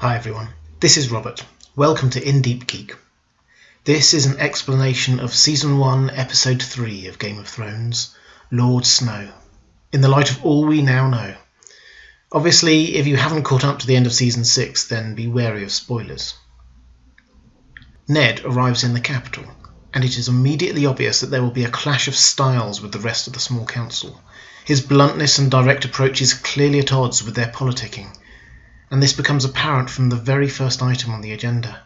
Hi everyone, this is Robert. Welcome to In Deep Geek. This is an explanation of Season 1, Episode 3 of Game of Thrones, Lord Snow, in the light of all we now know. Obviously, if you haven't caught up to the end of Season 6, then be wary of spoilers. Ned arrives in the capital, and it is immediately obvious that there will be a clash of styles with the rest of the small council. His bluntness and direct approach is clearly at odds with their politicking, and this becomes apparent from the very first item on the agenda.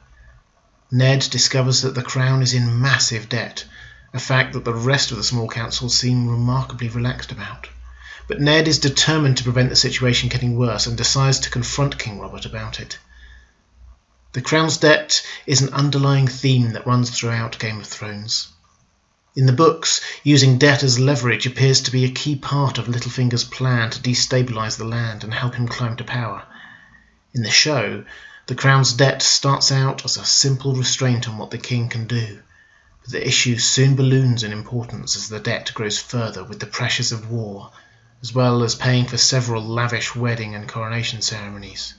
Ned discovers that the crown is in massive debt, a fact that the rest of the small council seem remarkably relaxed about. But Ned is determined to prevent the situation getting worse and decides to confront King Robert about it. The crown's debt is an underlying theme that runs throughout Game of Thrones. In the books, using debt as leverage appears to be a key part of Littlefinger's plan to destabilise the land and help him climb to power. In the show, the crown's debt starts out as a simple restraint on what the king can do, but the issue soon balloons in importance as the debt grows further with the pressures of war, as well as paying for several lavish wedding and coronation ceremonies.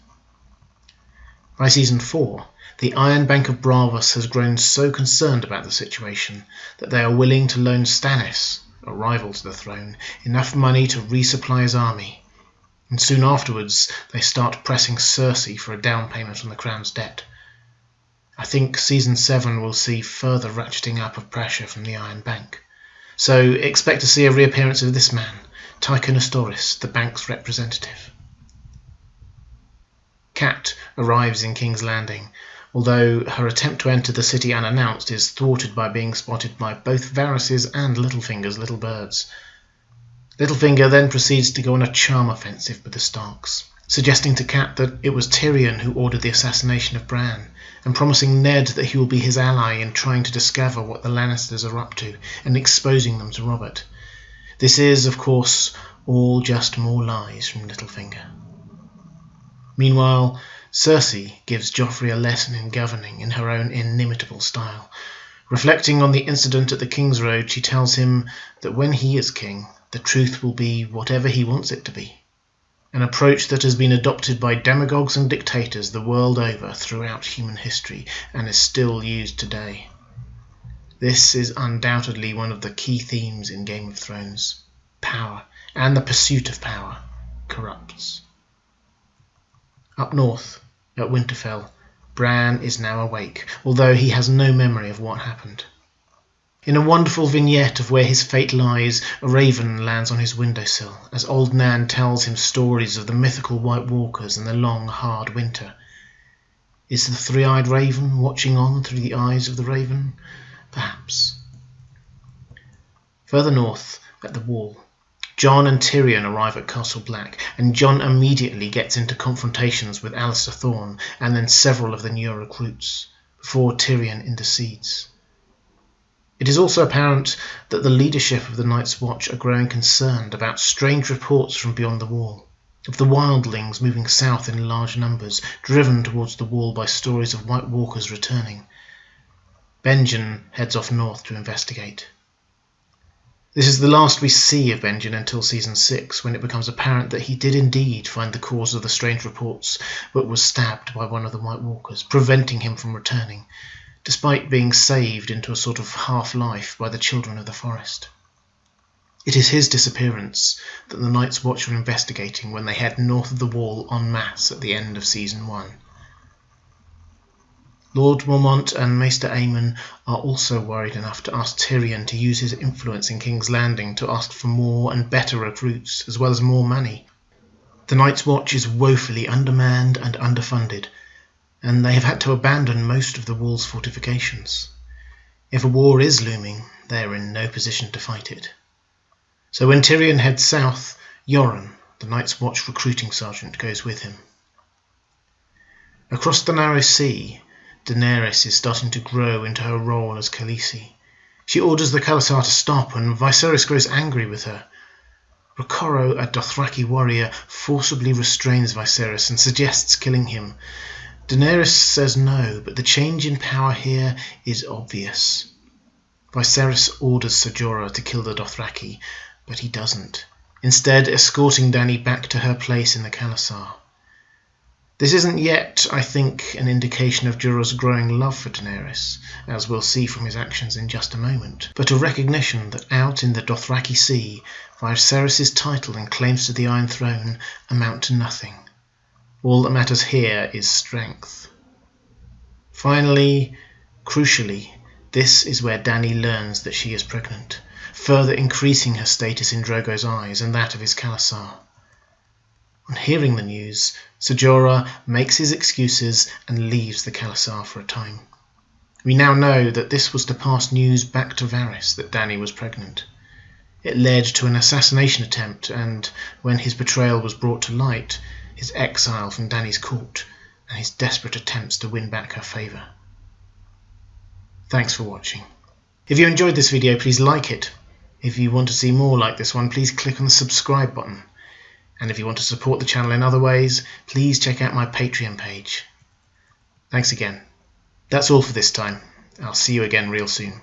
By Season 4, the Iron Bank of Bravos has grown so concerned about the situation that they are willing to loan Stannis, a rival to the throne, enough money to resupply his army, and soon afterwards they start pressing Cersei for a down payment on the crown's debt. I think Season 7 will see further ratcheting up of pressure from the Iron Bank, so expect to see a reappearance of this man, Tycho Nestoris, the bank's representative. Cat arrives in King's Landing, although her attempt to enter the city unannounced is thwarted by being spotted by both Varys's and Littlefinger's little birds. Littlefinger then proceeds to go on a charm offensive with the Starks, suggesting to Cat that it was Tyrion who ordered the assassination of Bran, and promising Ned that he will be his ally in trying to discover what the Lannisters are up to and exposing them to Robert. This is, of course, all just more lies from Littlefinger. Meanwhile, Cersei gives Joffrey a lesson in governing in her own inimitable style. Reflecting on the incident at the King's Road, she tells him that when he is king, the truth will be whatever he wants it to be, an approach that has been adopted by demagogues and dictators the world over throughout human history and is still used today. This is undoubtedly one of the key themes in Game of Thrones. Power, and the pursuit of power, corrupts. Up north, at Winterfell, Bran is now awake, although he has no memory of what happened. In a wonderful vignette of where his fate lies, a raven lands on his windowsill, as Old Nan tells him stories of the mythical White Walkers and the long, hard winter. Is the three-eyed raven watching on through the eyes of the raven? Perhaps. Further north, at the Wall, Jon and Tyrion arrive at Castle Black, and Jon immediately gets into confrontations with Alistair Thorne and then several of the newer recruits, before Tyrion intercedes. It is also apparent that the leadership of the Night's Watch are growing concerned about strange reports from beyond the Wall, of the wildlings moving south in large numbers, driven towards the Wall by stories of White Walkers returning. Benjen heads off north to investigate. This is the last we see of Benjen until Season 6, when it becomes apparent that he did indeed find the cause of the strange reports, but was stabbed by one of the White Walkers, preventing him from returning, despite being saved into a sort of half-life by the Children of the Forest. It is his disappearance that the Night's Watch are investigating when they head north of the Wall en masse at the end of Season 1. Lord Mormont and Maester Aemon are also worried enough to ask Tyrion to use his influence in King's Landing to ask for more and better recruits, as well as more money. The Night's Watch is woefully undermanned and underfunded, and they have had to abandon most of the Wall's fortifications. If a war is looming, they are in no position to fight it. So when Tyrion heads south, Yoren, the Night's Watch recruiting sergeant, goes with him. Across the narrow sea, Daenerys is starting to grow into her role as Khaleesi. She orders the Khalasar to stop, and Viserys grows angry with her. Rokoro, a Dothraki warrior, forcibly restrains Viserys and suggests killing him. Daenerys says no, but the change in power here is obvious. Viserys orders Ser Jorah to kill the Dothraki, but he doesn't, instead escorting Dany back to her place in the Khalasar. This isn't yet, I think, an indication of Jorah's growing love for Daenerys, as we'll see from his actions in just a moment, but a recognition that out in the Dothraki Sea, Viserys' title and claims to the Iron Throne amount to nothing. All that matters here is strength. Finally, crucially, this is where Dany learns that she is pregnant, further increasing her status in Drogo's eyes and that of his khalasar. On hearing the news, Ser Jorah makes his excuses and leaves the khalasar for a time. We now know that this was to pass news back to Varys that Dany was pregnant. It led to an assassination attempt and, when his betrayal was brought to light, his exile from Dany's court and his desperate attempts to win back her favour. Thanks for watching. If you enjoyed this video, please like it. If you want to see more like this one, please click on the subscribe button. And if you want to support the channel in other ways, please check out my Patreon page. Thanks again. That's all for this time. I'll see you again real soon.